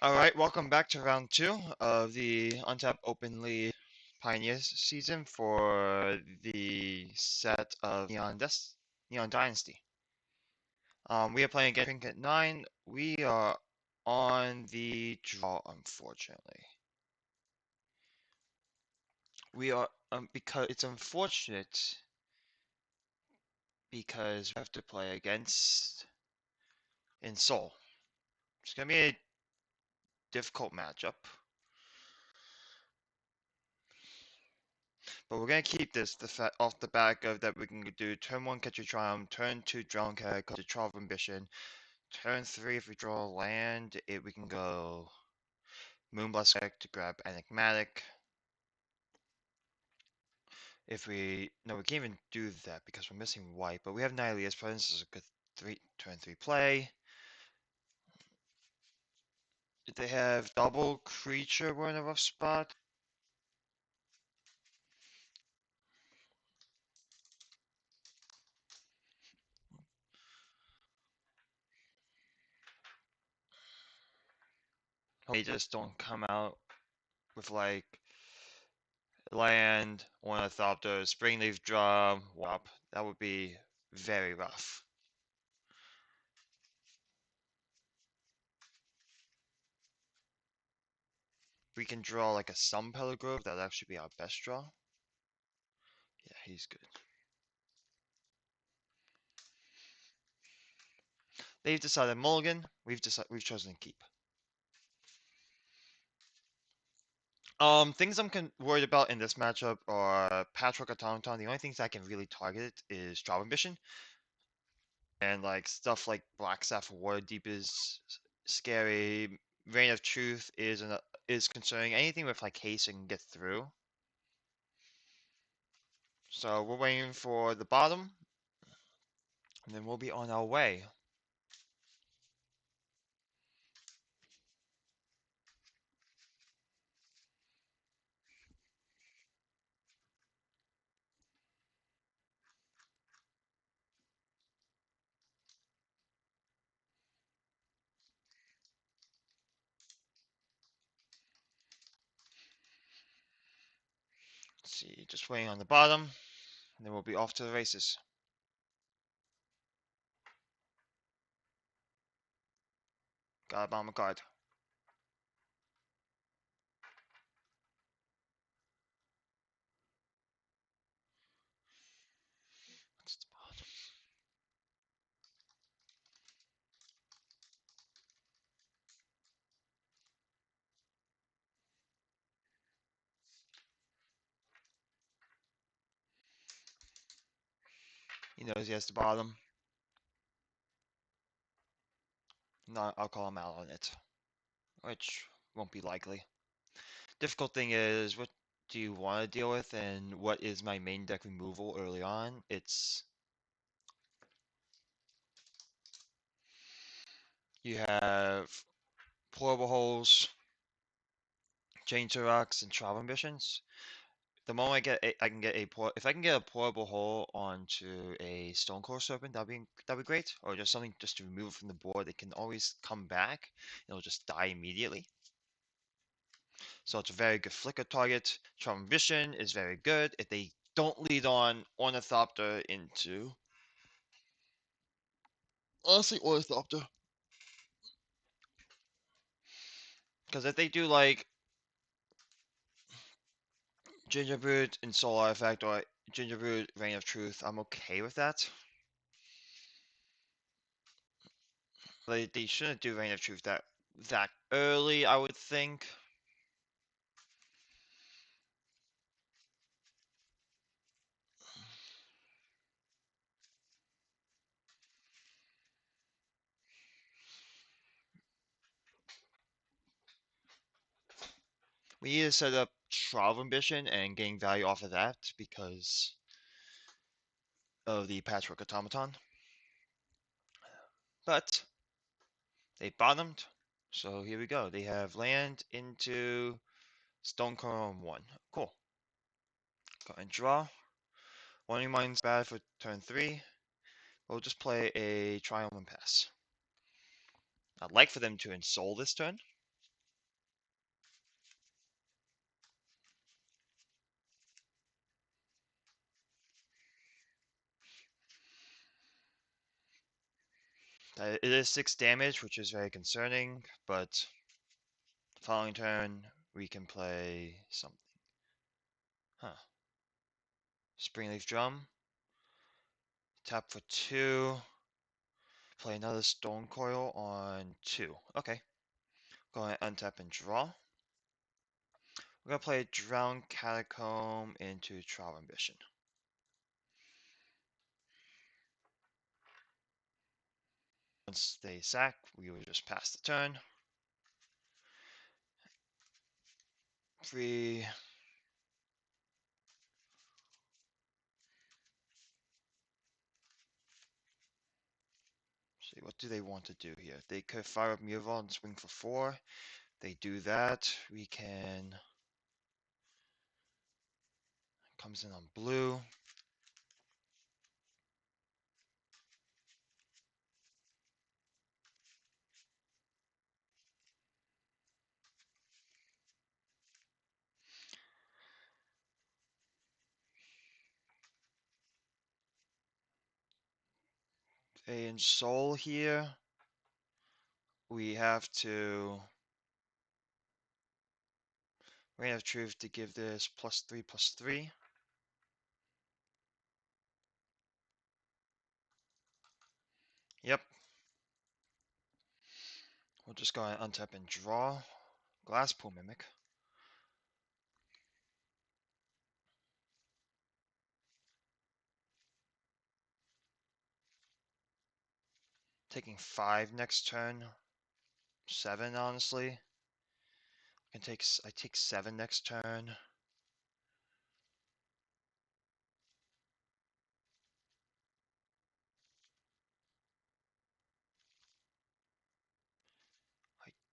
Alright, welcome back to round two of the Untapped Openly Pioneers season for the set of Neon Dynasty. We are playing against Pink at 9. We are on the draw, unfortunately. We are, because it's unfortunate because we have to play against Ensoul. It's going to be a difficult matchup. But we're gonna keep this off the back of that we can do turn 1 catch a triumph, turn 2 drown cat, go to Trial of Ambition, turn 3 if we draw land, we can go Moonblast deck to grab Enigmatic. If we no, we can't even do that because we're missing white, but we have Nylea's Presence is a good turn 3 play. If they have double creature, we're in a rough spot. They just don't come out with like land, Ornithopter, Springleaf Drum, Wop. That would be very rough. We can draw like a Sunpellet Grove, that'd actually be our best draw. Yeah, he's good. They've decided mulligan, we've chosen to keep. Things I'm worried about in this matchup are Patchwork Automaton. The only things I can really target is Trial Ambition. And like stuff like Black Sapphire Waterdeep is scary. Reign of Truth is concerning. Anything with like haste and get through. So we're waiting for the bottom, and then we'll be on our way. Let's see, just waiting on the bottom, and then we'll be off to the races. Got a bomber card. What's the bottom? He knows he has the bottom. No, I'll call him out on it, which won't be likely. Difficult thing is, what do you want to deal with, and what is my main deck removal early on? It's you have Portable Holes, Chain Rocks, and Trial Ambitions. The moment I can get if I can get a Portable Hole onto a Stonecore Serpent, that'd be great. Or just something just to remove it from the board. It can always come back. It'll just die immediately. So it's a very good flicker target. Charm Vision is very good if they don't lead on Ornithopter into. Honestly, Ornithopter. Because if they do like Gingerbread and Soul Artifact or Gingerbread Reign of Truth, I'm okay with that. They shouldn't do Reign of Truth that early, I would think. We need to set up Trial Ambition and gain value off of that because of the Patchwork Automaton. But they bottomed, so here we go. They have land into Stonecore on 1. Cool. Go and draw. One Mind's bad for turn 3. We'll just play a Triumph and Pass. I'd like for them to Ensoul this turn. It is 6 damage, which is very concerning, but following turn, we can play something. Huh. Springleaf Drum. Tap for 2. Play another Stone Coil on 2. Okay. Go ahead, untap and draw. We're going to play Drowned Catacomb into Trial Ambition. Once they sack, we will just pass the turn. 3. See, what do they want to do here? They could fire up Murval and swing for 4. They do that. We can... Comes in on blue. A Ensoul here. We have to... We have Truth to give this +3/+3. Yep. We'll just go and untap and draw. Glasspool Mimic. Taking 5 next turn. 7, honestly. I take 7 next turn.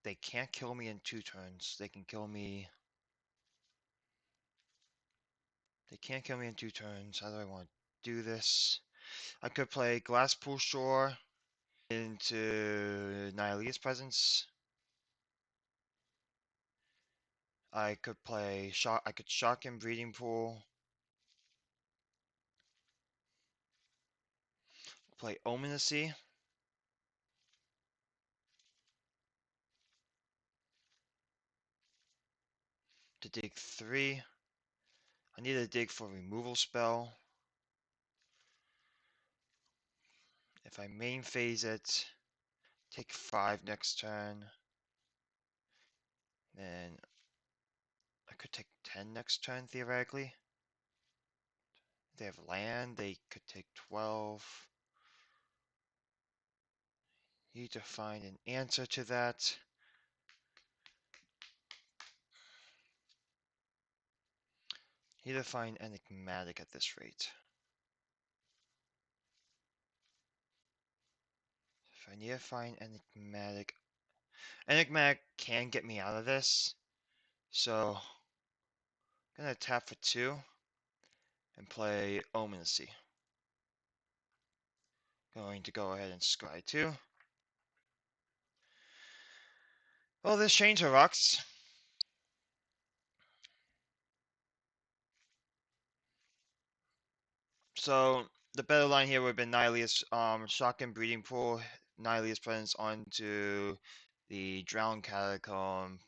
They can't kill me in 2 turns. They can kill me... They can't kill me in 2 turns. How do I want to do this? I could play Glasspool Shore into Nihilia's Presence. I could play Shock. I could Shock and Breeding Pool. Play Ominousy. To dig 3. I need to dig for removal spell. If I main phase it, take 5 next turn. Then I could take 10 next turn, theoretically. If they have land, they could take 12. Need to find an answer to that. Need to find Enigmatic at this rate. If I need to find Enigmatic, Enigmatic can get me out of this. So, I'm gonna tap for 2 and play Ominousy. Going to go ahead and scry 2. Oh, this change her rocks. So the better line here would have been Nihilia's Shotgun Breeding Pool, Nihilia's Presence onto the Drowned Catacomb,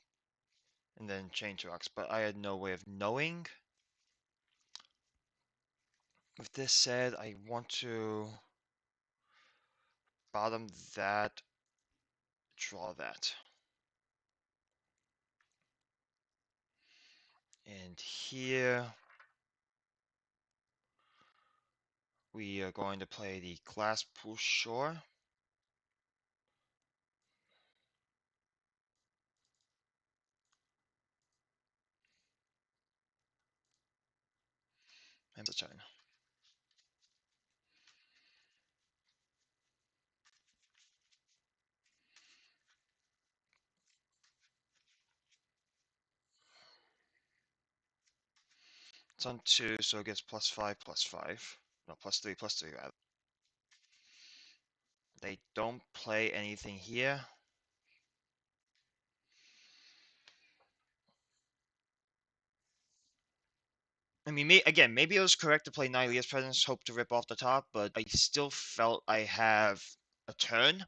and then change rocks. But I had no way of knowing. With this said, I want to bottom that, draw that. And here we are going to play the Glasspool Shore. And the turn. It's on 2, so it gets +5/+5. No, +3/+3 rather. They don't play anything here. I mean, again, maybe it was correct to play Nihilia's Presence, hope to rip off the top, but I still felt I have a turn.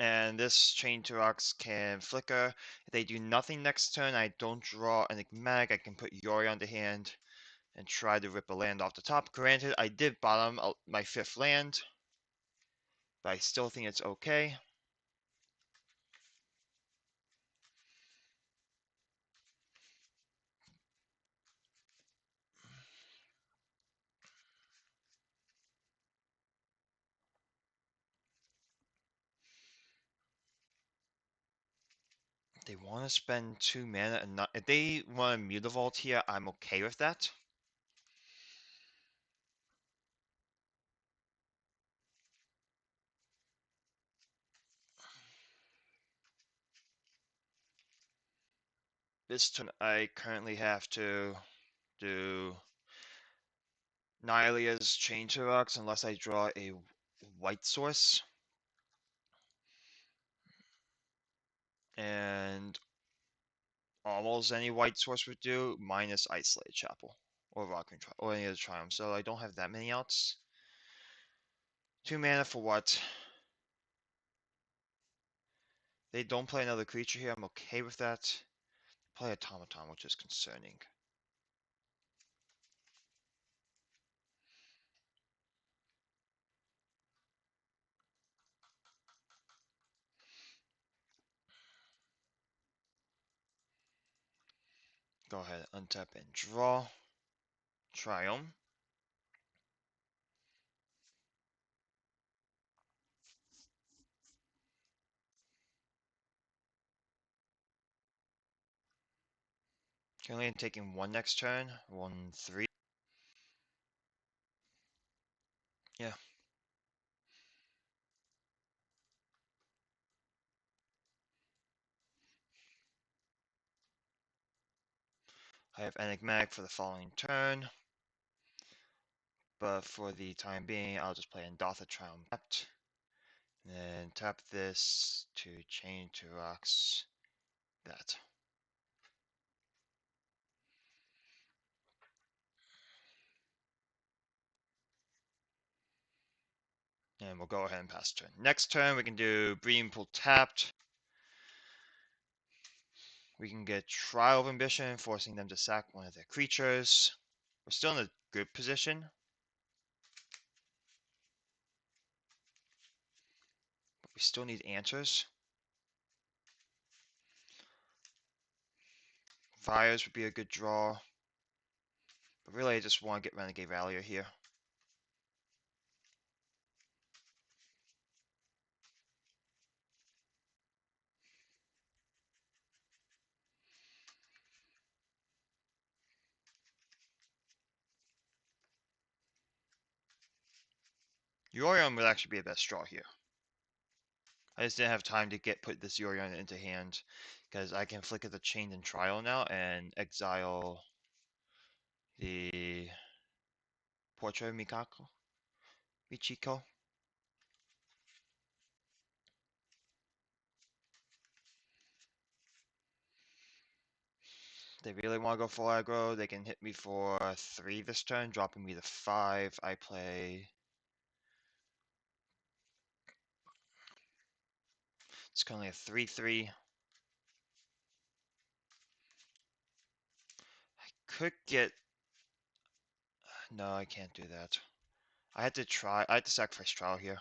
And this Chain to Rocks can flicker. If they do nothing next turn, I don't draw an Enigmatic. I can put Yori on the hand and try to rip a land off the top. Granted, I did bottom my 5th land, but I still think it's okay. They want to spend 2 mana and not. If they want to Mutavault here, I'm okay with that. This turn, I currently have to do Nylia's Chain to Rocks unless I draw a white source. And almost any white source would do, minus Isolated Chapel or Rock Control or any other Triumph. So I don't have that many outs. 2 mana for what? They don't play another creature here. I'm okay with that. Play Automaton, which is concerning. Go ahead, untap and draw. Triumph. Currently taking 1 next turn. 1, 3. Yeah. I have Enigmatic for the following turn. But for the time being, I'll just play Endotha Triumph tapped. And tap this to Chain to Rocks that. And we'll go ahead and pass turn. Next turn, we can do Breeding Pool tapped. We can get Trial of Ambition, forcing them to sack one of their creatures. We're still in a good position. But we still need answers. Fires would be a good draw. But really, I just want to get Renegade Rallier here. Yorion would actually be the best draw here. I just didn't have time to put this Yorion into hand because I can flicker the Chained and Trial now and exile the Portrait of Michiko. They really want to go full aggro. They can hit me for 3 this turn, dropping me to 5. I play. It's currently a 3/3. I could get. No, I can't do that. I had to try. I had to sacrifice Trial here.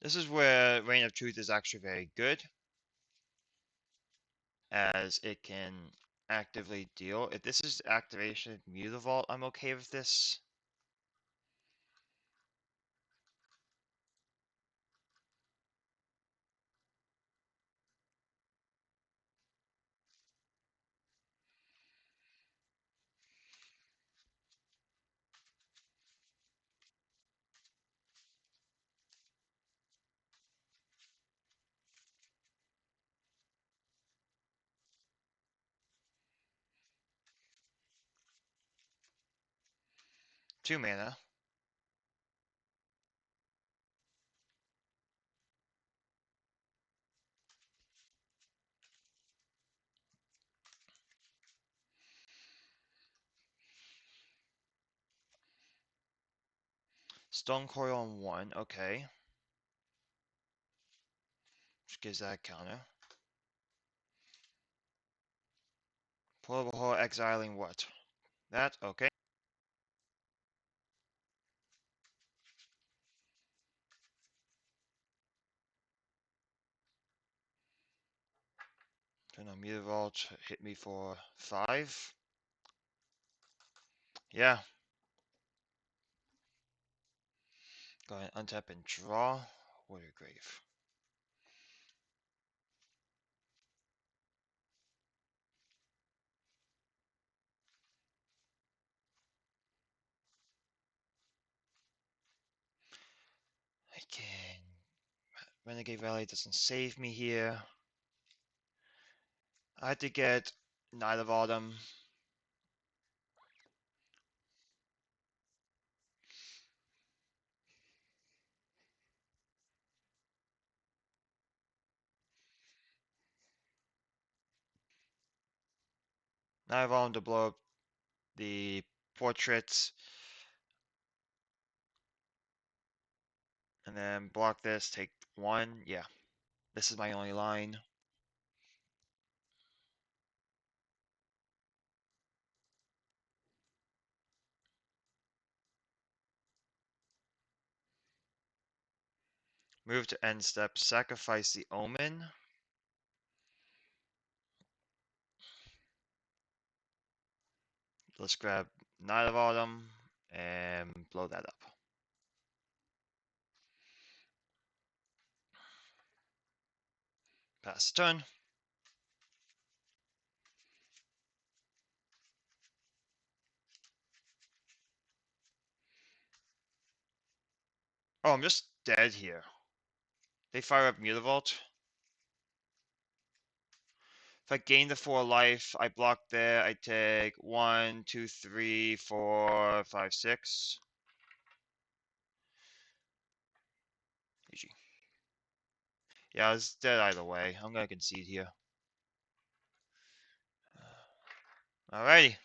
This is where Reign of Truth is actually very good, as it can actively deal. If this is activation Mutavault, I'm okay with this. 2 mana. Stone Coil on 1, okay. Which gives that counter. Portable Hole exiling what? That, okay. Turn on Meter Vault, hit me for 5. Yeah. Go ahead, untap and draw. Warrior Grave. I can. Renegade Valley doesn't save me here. I had to get Knight of Autumn. Knight of Autumn to blow up the portraits. And then block this, take 1. Yeah. This is my only line. Move to end step, sacrifice the Omen. Let's grab Knight of Autumn and blow that up. Pass the turn. Oh, I'm just dead here. They fire up Mutavault. If I gain the 4 life, I block there. I take 1, 2, 3, 4, 5, 6. GG. Yeah, I was dead either way. I'm gonna concede here. Alrighty.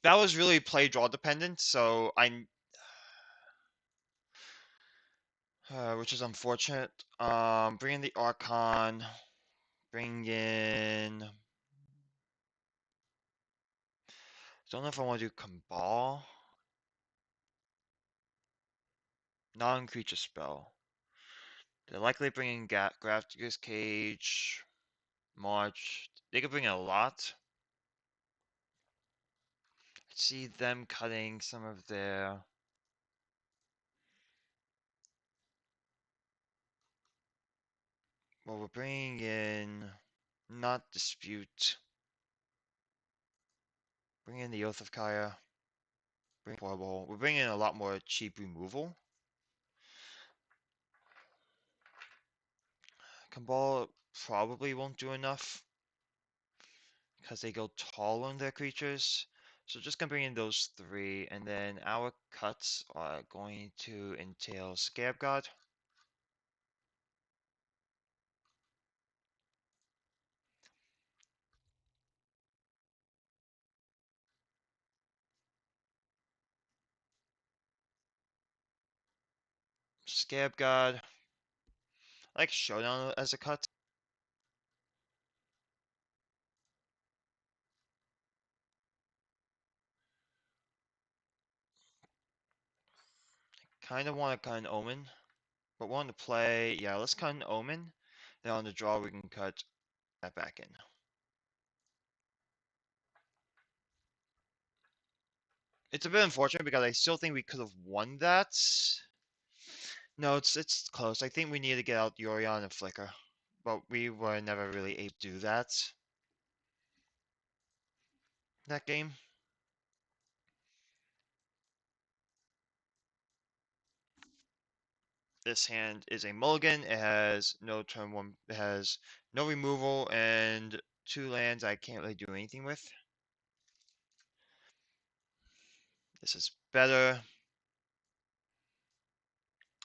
That was really play draw dependent, so I'm, which is unfortunate. Bring in the Archon. Bring in. Don't know if I want to do Cabal. Non-creature spell. They're likely bringing Grafdigger's Cage. March. They could bring in a lot. I see them cutting some of their. Well, we're bringing in. Not Dispute. Bring in the Oath of Kaya. Bring Portable. We're bringing in a lot more cheap removal. Cabal probably won't do enough because they go tall on their creatures. So just gonna bring in those 3, and then our cuts are going to entail Scab God. Scab God. I like Showdown as a cut. Kind of want to cut an Omen, but want to play. Yeah, let's cut an Omen. Then on the draw, we can cut that back in. It's a bit unfortunate because I still think we could have won that. No, it's close. I think we need to get out Yorion and Flicker, but we were never really able to do that game. This hand is a mulligan. It has no turn 1. It has no removal and 2 lands I can't really do anything with. This is better.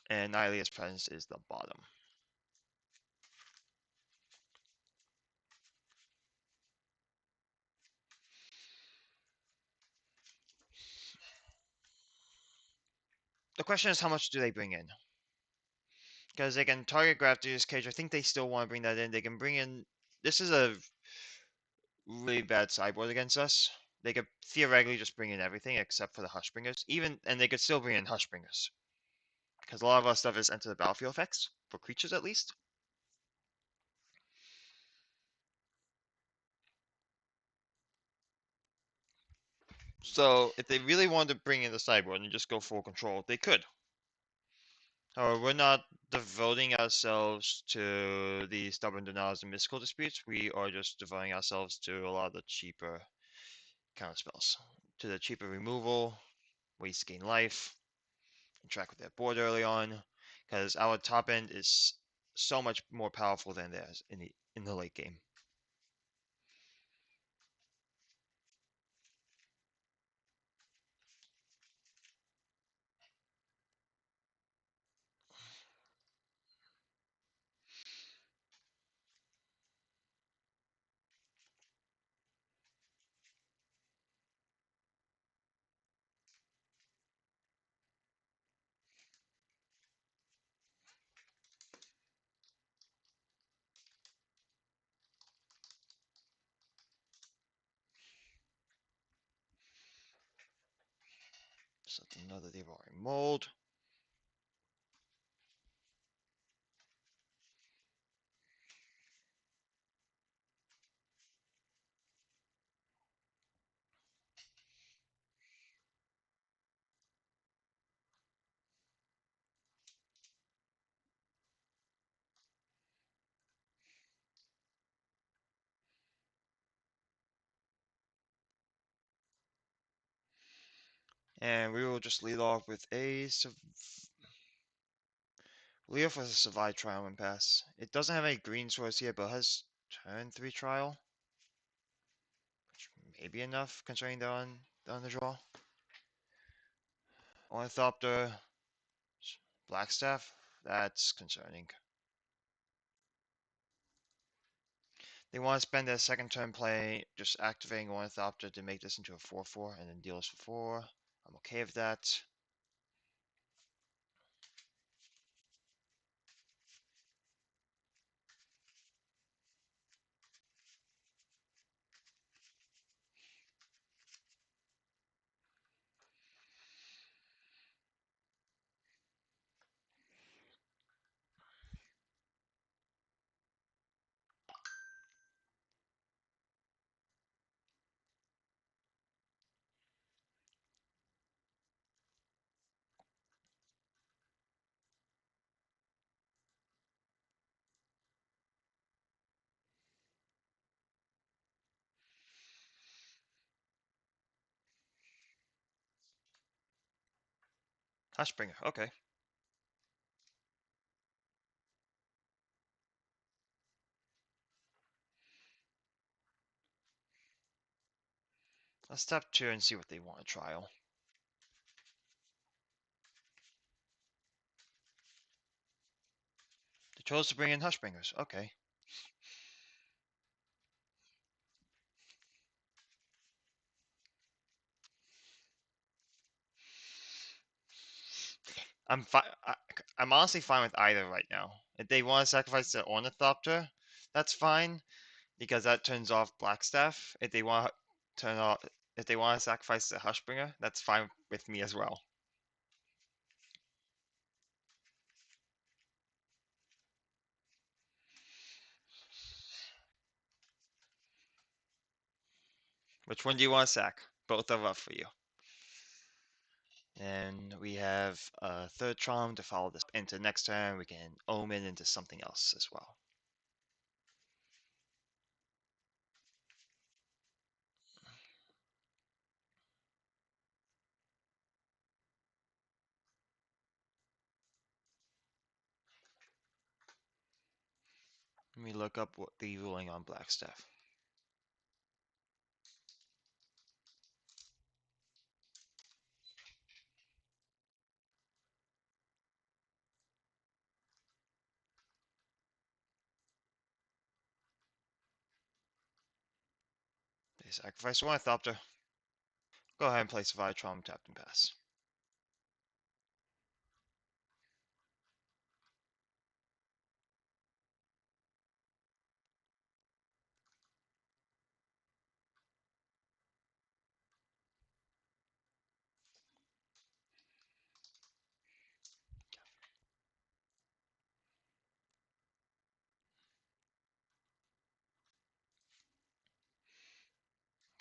And Nylea's presence is the bottom. The question is, how much do they bring in? Because they can target Grafter's Cage. I think they still want to bring that in. They can bring in. This is a really bad sideboard against us. They could theoretically just bring in everything except for the Hushbringers. And they could still bring in Hushbringers. Because a lot of our stuff is enter the battlefield effects, for creatures at least. So if they really wanted to bring in the sideboard and just go full control, they could. However, we're not devoting ourselves to the stubborn denials and mystical disputes. We are just devoting ourselves to a lot of the cheaper counter spells. To the cheaper removal, waste gain life, interact with their board early on, because our top end is so much more powerful than theirs in the late game. So another devouring mold. And we will just lead off with lead off with a survive trial and pass. It doesn't have any green source here, but it has turn 3 trial, which may be enough considering they're on the draw. Ornithopter, Blackstaff, that's concerning. They want to spend their second turn play just activating Ornithopter to make this into a 4/4 and then deal us for 4. I'm okay with that. Hushbringer, okay. Let's step 2 and see what they want to trial. They chose to bring in Hushbringers, okay. I'm honestly fine with either right now. If they want to sacrifice the Ornithopter, that's fine because that turns off Blackstaff. Turn off, if they want to sacrifice the Hushbringer, that's fine with me as well. Which one do you want to sack? Both are up for you. And we have a third Charm to follow this into next turn. We can Omen into something else as well. Let me look up what the ruling on Blackstaff. sacrifice one Ornithopter. Go ahead and play Survive, Trauma, Tapped, and Pass.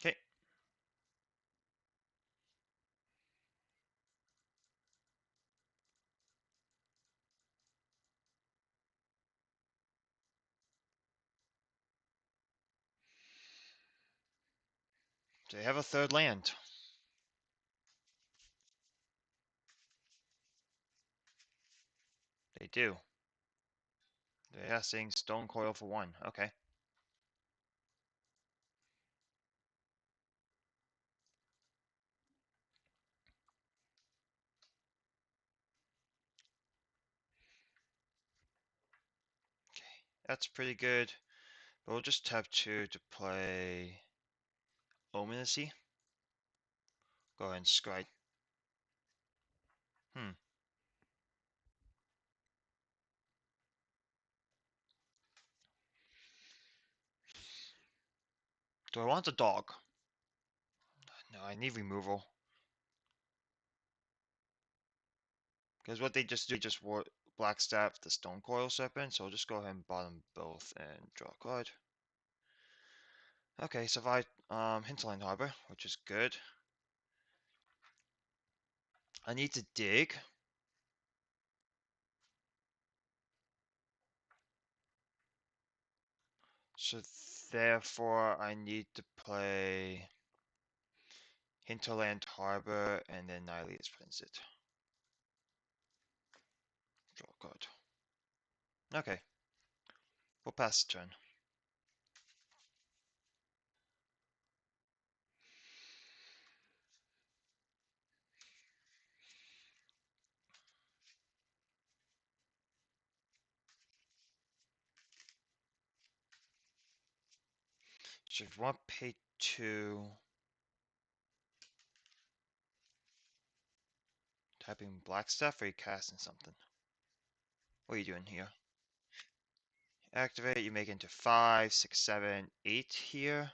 Okay. They have a third land. They do. They're saying Stone Coil for one. Okay. Okay. That's pretty good. But we'll just tap two to play Ominousy. Go ahead and scry. Hmm. Do I want the dog? No, I need removal. Because what they just do, just Blackstaff the Stone Coil Serpent, so I'll just go ahead and bottom both and draw a card. Okay, survive Hinterland Harbor, which is good. I need to dig. So therefore I need to play Hinterland Harbor and then Nylea's Transit. Draw a card. Okay. We'll pass the turn. So if you want pay two, typing Blackstaff or are you casting something? What are you doing here? Activate, you make it into 5, 6, 7, 8 here.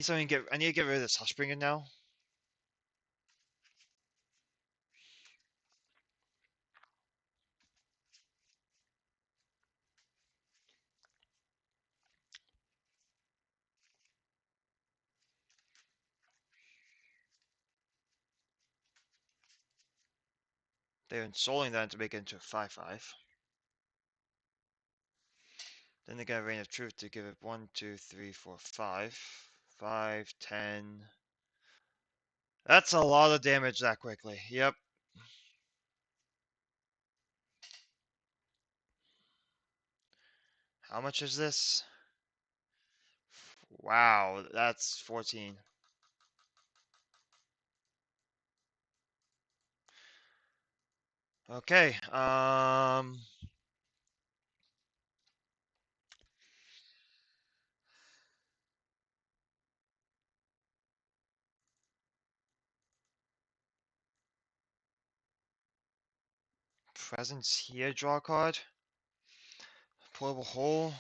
So I need to get rid of this Hushbringer now. They're ensouling that to make it into a 5/5. Then they got a Reign of Truth to give it 1, 2, 3, 4, 5. 5, 10. That's a lot of damage that quickly. Yep. How much is this? Wow, that's 14. Okay, presence here, draw a card. Portable hole.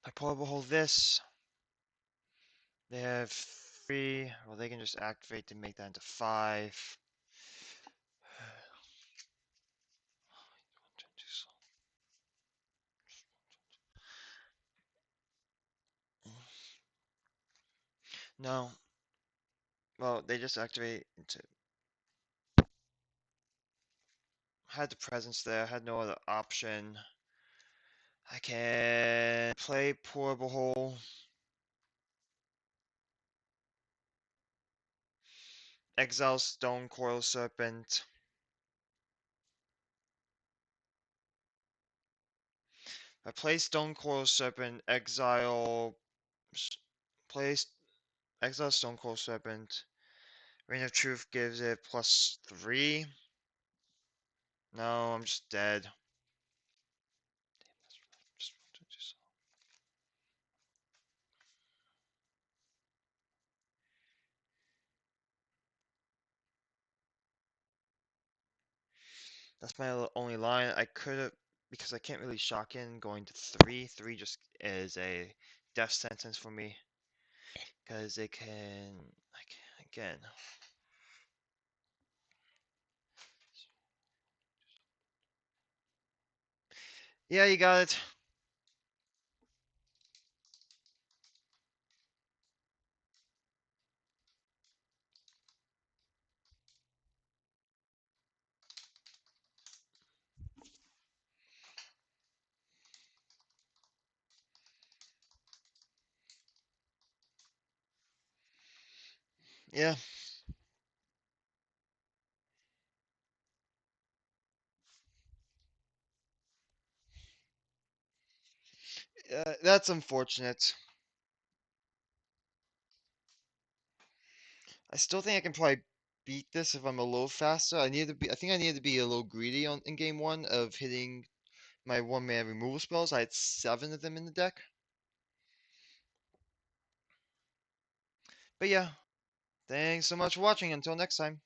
I portable hole this. They have 3. Well, they can just activate to make that into 5. No. Well, they just activate into. Had the presence there, had no other option. I can play portable hole. exile Stone Coil Serpent. I play Stone Coil Serpent, place exile Stone Coil Serpent. Ring of Truth gives it +3. No, I'm just dead. That's my only line. I could have, because I can't really shock in going to 3. 3 just is a death sentence for me. Because they can, like, again. Yeah, you got it. Yeah, that's unfortunate. I still think I can probably beat this if I'm a little faster. I think I need to be a little greedy on in game one of hitting my one-man removal spells. I had 7 of them in the deck. But yeah, thanks so much for watching. Until next time.